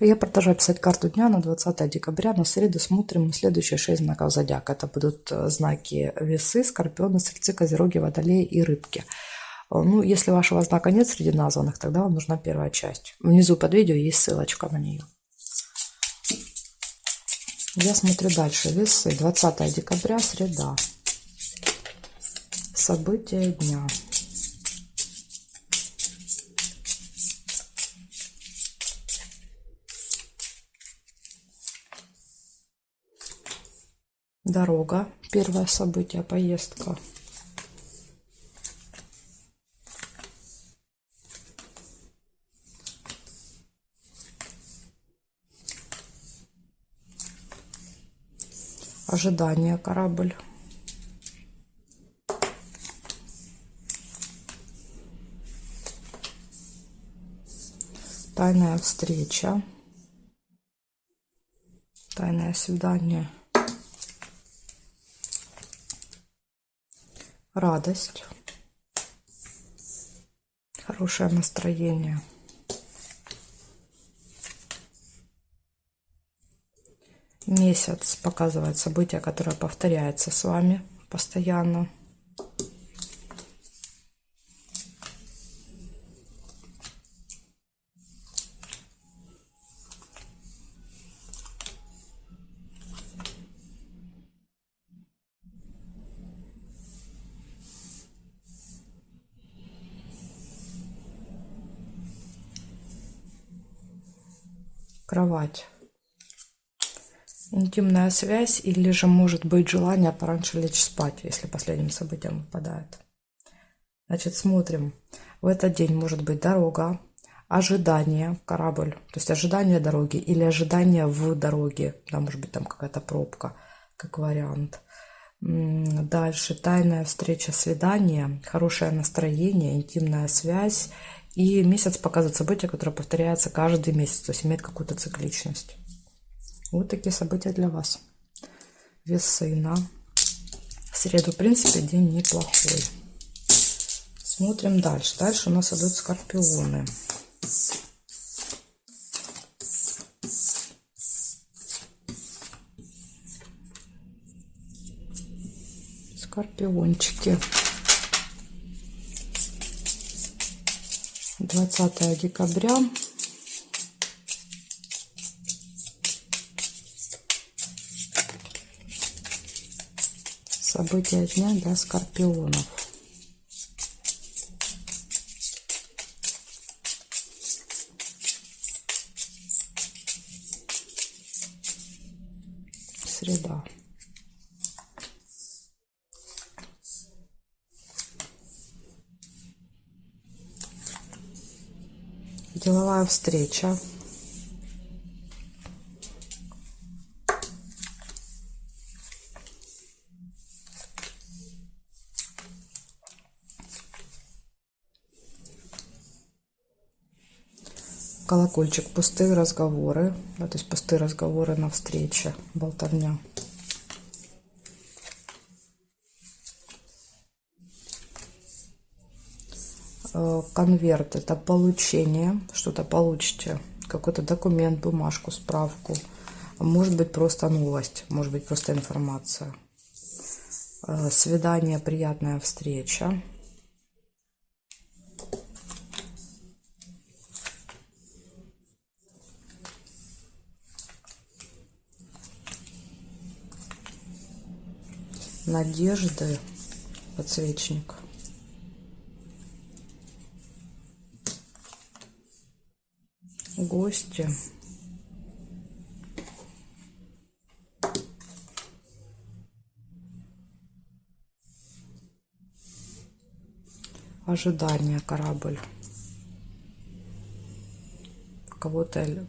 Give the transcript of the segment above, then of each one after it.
Я продолжаю писать карту дня на 20 декабря. На среду смотрим следующие 6 знаков зодиака. Это будут знаки Весы, Скорпионы, Стрельцы, Козероги, Водолеи и Рыбки. Ну, если вашего знака нет среди названных, тогда вам нужна первая часть. Внизу под видео есть ссылочка на нее. Я смотрю дальше. Весы, 20 декабря, среда. События дня. Дорога. Первое событие, поездка. Ожидание, корабль. Тайная встреча. Тайное свидание. Радость. Хорошее настроение. Месяц показывает событие, которое повторяется с вами постоянно. Кровать. Интимная связь или же может быть желание пораньше лечь спать, если последним событием выпадает. Значит, смотрим. В этот день может быть дорога, ожидание, корабль, то есть ожидание дороги или ожидание в дороге. Да, может быть там какая-то пробка, как вариант. Дальше тайная встреча, свидание, хорошее настроение, интимная связь. И месяц показывает события, которые повторяются каждый месяц, то есть имеет какую-то цикличность. Вот такие события для вас. Весы на среду, в принципе, день неплохой. Смотрим дальше. Дальше у нас идут скорпионы. Скорпиончики. 20 декабря. События дня для скорпионов. Среда. Деловая встреча. Колокольчик. Пустые разговоры. Да, то есть пустые разговоры на встрече. Болтовня. Конверт. Это получение. Что-то получите. Какой-то документ, бумажку, справку. Может быть просто новость. Может быть просто информация. Свидание, приятная встреча. Надежды, подсвечник. Гости. Ожидание, корабль. Кого-то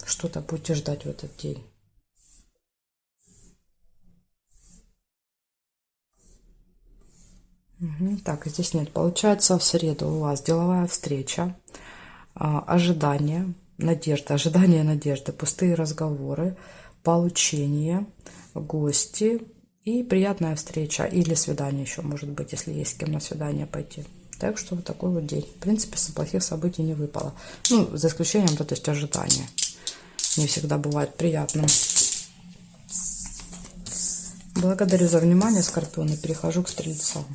что-то будете ждать в этот день. Так, здесь нет. Получается, в среду у вас деловая встреча, ожидание, надежда, ожидание надежды, пустые разговоры, получение, гости и приятная встреча или свидание еще, может быть, если есть с кем на свидание пойти. Так что вот такой вот день. В принципе, плохих событий не выпало. Ну, за исключением, то есть ожидания. Не всегда бывает приятным. Благодарю за внимание, скорпионы. Перехожу к стрельцам.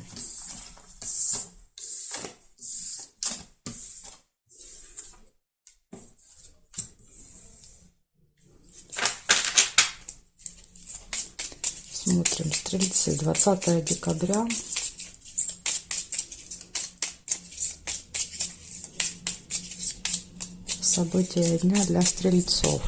Смотрим, стрельцы, 20 декабря. События дня для стрельцов.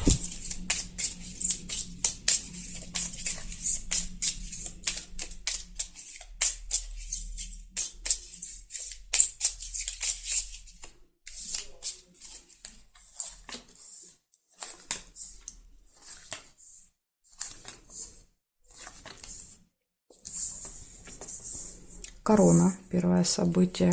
Корона, первое событие.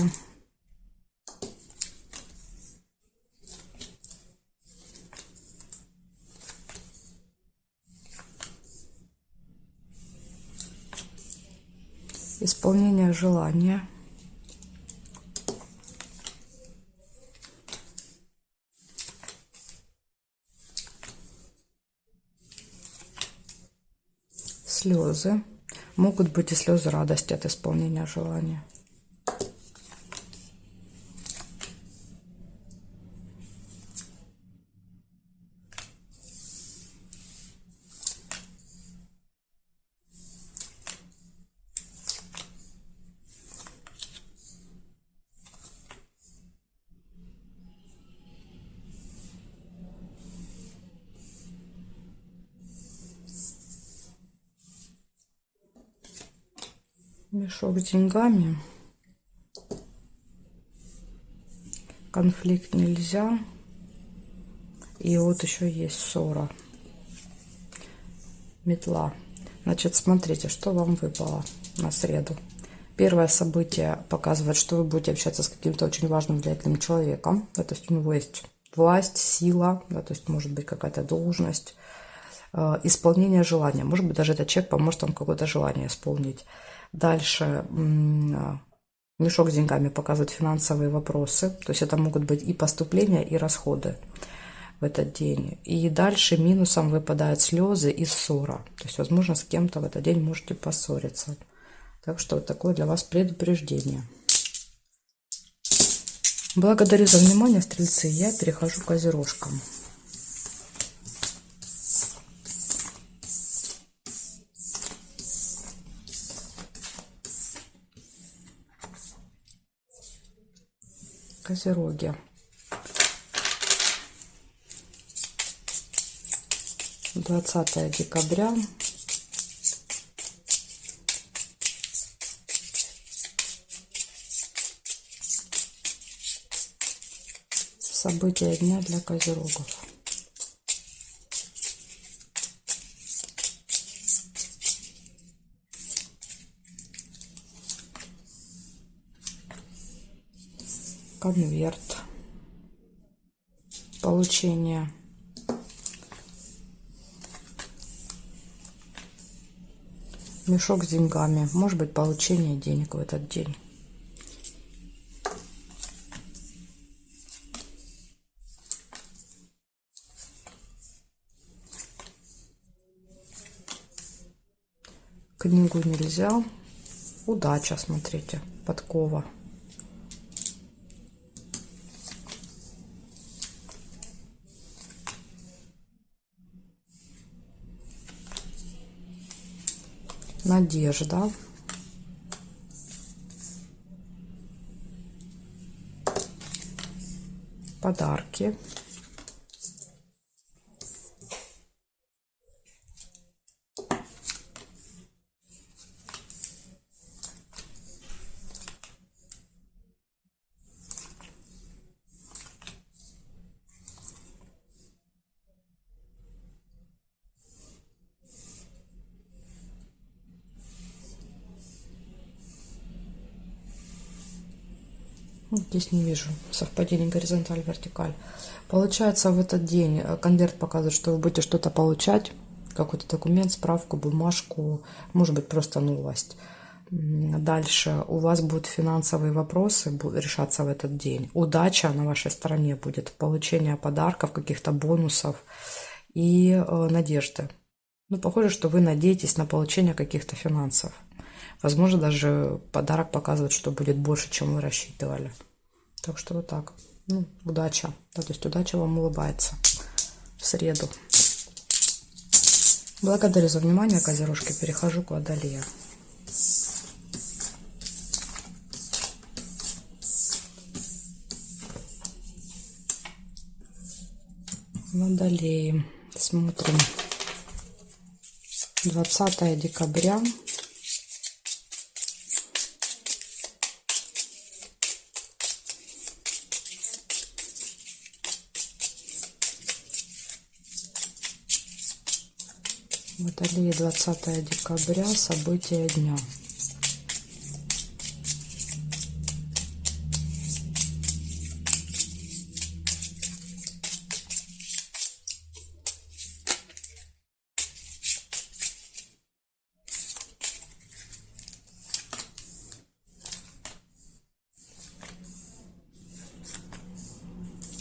Исполнение желания. Слезы. Могут быть и слезы радости от исполнения желания. Мешок с деньгами. Конфликт нельзя. И вот еще есть ссора. Метла. Значит, смотрите, что вам выпало на среду. Первое событие показывает, что вы будете общаться с каким-то очень важным, влиятельным человеком. Да, то есть у него есть власть, сила, да, то есть может быть какая-то должность. Исполнение желания. Может быть, даже этот человек поможет вам какое-то желание исполнить. Дальше мешок с деньгами показывает финансовые вопросы. То есть это могут быть и поступления, и расходы в этот день. И дальше минусом выпадают слезы и ссора. То есть, возможно, с кем-то в этот день можете поссориться. Так что вот такое для вас предупреждение. Благодарю за внимание, стрельцы. Я перехожу к козерожкам. Козероги. 20 декабря. События дня для козерогов. Конверт. Получение. Мешок с деньгами. Может быть, получение денег в этот день. Книгу нельзя. Удача, смотрите. Подкова. Надежда. Подарки. Здесь не вижу совпадений горизонталь-вертикаль. Получается, в этот день конверт показывает, что вы будете что-то получать, какой-то документ, справку, бумажку, может быть, просто новость. Дальше у вас будут финансовые вопросы решаться в этот день. Удача на вашей стороне будет, получение подарков, каких-то бонусов и надежды. Ну, похоже, что вы надеетесь на получение каких-то финансов. Возможно, даже подарок показывает, что будет больше, чем вы рассчитывали. Так что вот так. Ну, удача. Да, то есть удача вам улыбается в среду. Благодарю за внимание, козерожки. Перехожу к Водолею. Водолеи. Смотрим. 20 декабря. Водолеи, 20 декабря, события дня.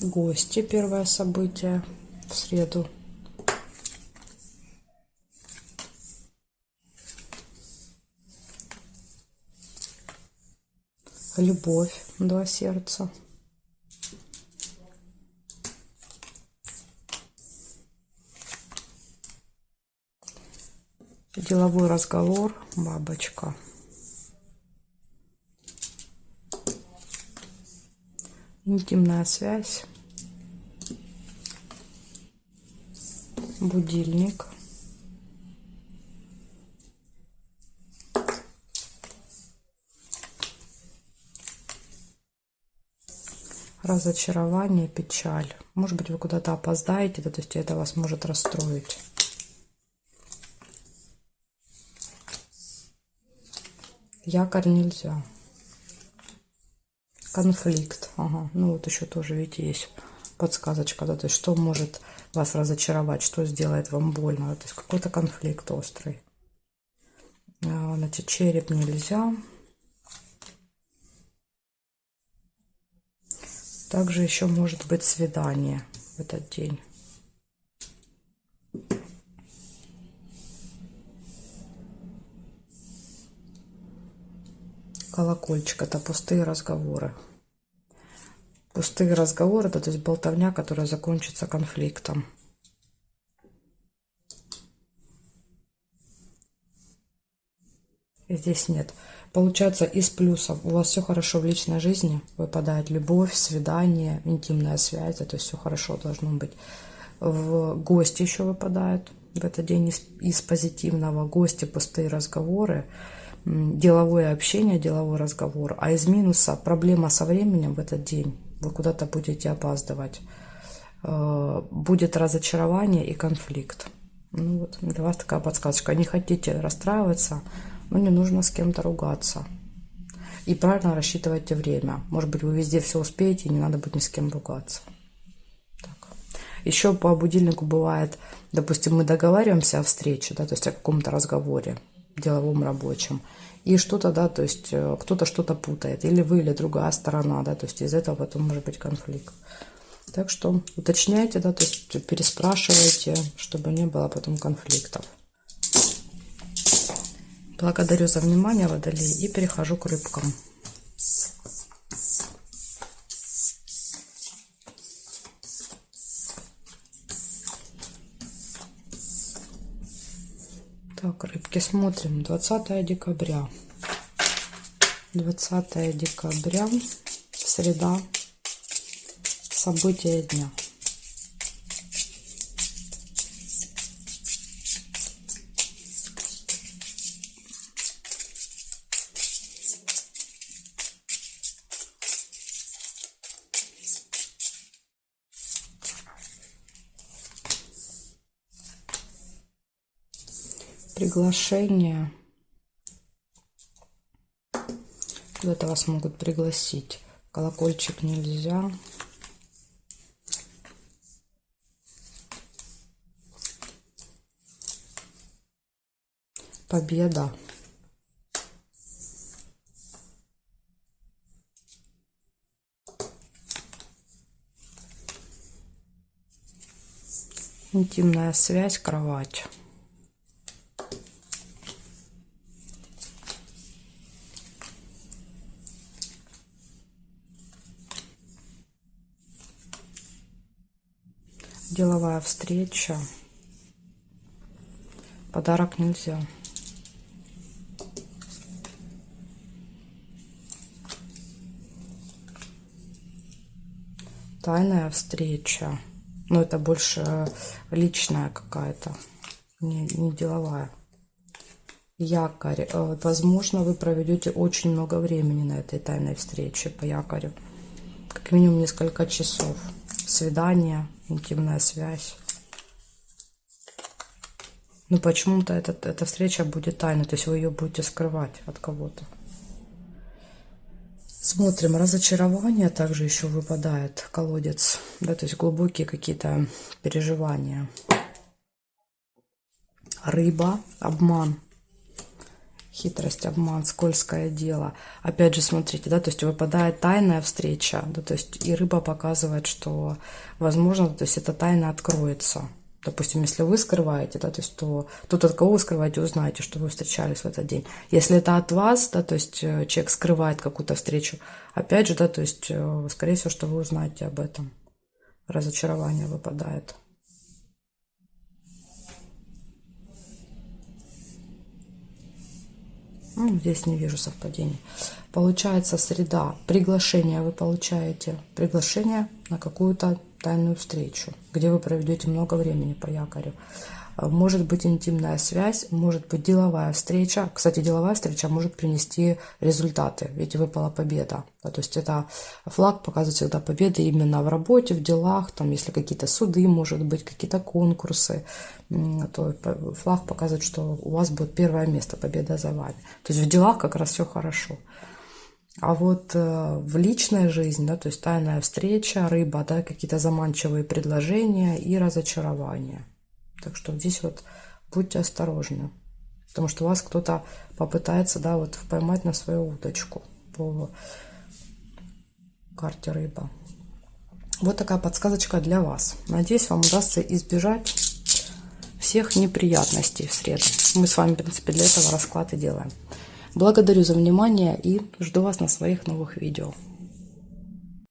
Гости, первое событие в среду. Любовь, 2 сердца. Деловой разговор, бабочка. Интимная связь. Будильник. Разочарование, печаль. Может быть, вы куда-то опоздаете, да, то есть это вас может расстроить. Якорь нельзя. Конфликт. Ага. Ну вот еще тоже, видите, есть подсказочка, да, то есть что может вас разочаровать, что сделает вам больно, да, то есть какой-то конфликт острый. Значит, череп нельзя. Также еще может быть свидание в этот день. Колокольчик — это пустые разговоры. Пустые разговоры, да, то есть болтовня, которая закончится конфликтом. Здесь нет. Получается, из плюсов у вас все хорошо в личной жизни. Выпадает любовь, свидание, интимная связь. То есть все хорошо должно быть. В гости еще выпадают в этот день из позитивного. Гости, пустые разговоры, деловое общение, деловой разговор. А из минуса проблема со временем в этот день. Вы куда-то будете опаздывать. Будет разочарование и конфликт. Ну вот, для вас такая подсказочка. Не хотите расстраиваться, но не нужно с кем-то ругаться. И правильно рассчитывайте время. Может быть, вы везде все успеете, и не надо будет ни с кем ругаться. Так. Еще по будильнику бывает, допустим, мы договариваемся о встрече, да, то есть о каком-то разговоре деловом, рабочем. И что-то, да, то есть кто-то что-то путает. Или вы, или другая сторона, да, то есть из этого потом может быть конфликт. Так что уточняйте, да, то есть переспрашивайте, чтобы не было потом конфликтов. Благодарю за внимание, Водолей, и перехожу к рыбкам. Так, рыбки, смотрим. 20 декабря. 20 декабря, среда. События дня. Приглашение. Куда-то вас могут пригласить. Колокольчик нельзя. Победа. Интимная связь, кровать. Деловая встреча. Подарок нельзя. Тайная встреча. Но это больше личная какая-то, не деловая. Якорь. Возможно, вы проведете очень много времени на этой тайной встрече по якорю. Как минимум несколько часов. Свидание, интимная связь. Но почему-то эта встреча будет тайной, то есть вы ее будете скрывать от кого-то. Смотрим, разочарование также еще выпадает, колодец, да, то есть глубокие какие-то переживания. Рыба, обман, хитрость, обман, скользкое дело. Опять же, смотрите, да, то есть выпадает тайная встреча, да, то есть и рыба показывает, что, возможно, то есть эта тайна откроется. Допустим, если вы скрываете, да, то есть то тут от кого вы скрываете, узнаете, что вы встречались в этот день. Если это от вас, да, то есть человек скрывает какую-то встречу, опять же, да, то есть скорее всего, что вы узнаете об этом. Разочарование выпадает. Ну, здесь не вижу совпадений. Получается среда. Приглашение вы получаете. Приглашение на какую-то тайную встречу, где вы проведете много времени по якорю. Может быть интимная связь, может быть деловая встреча. Кстати, деловая встреча может принести результаты, ведь выпала победа. Да, то есть это флаг показывает всегда победы именно в работе, в делах, там, если какие-то суды, может быть, какие-то конкурсы, то флаг показывает, что у вас будет первое место, победа за вами. То есть в делах как раз все хорошо. А вот в личной жизни, да, то есть тайная встреча, рыба, да, какие-то заманчивые предложения и разочарования. Так что здесь вот будьте осторожны, потому что вас кто-то попытается, да, вот поймать на свою удочку по карте рыба. Вот такая подсказочка для вас. Надеюсь, вам удастся избежать всех неприятностей в среду. Мы с вами, в принципе, для этого расклад и делаем. Благодарю за внимание и жду вас на своих новых видео.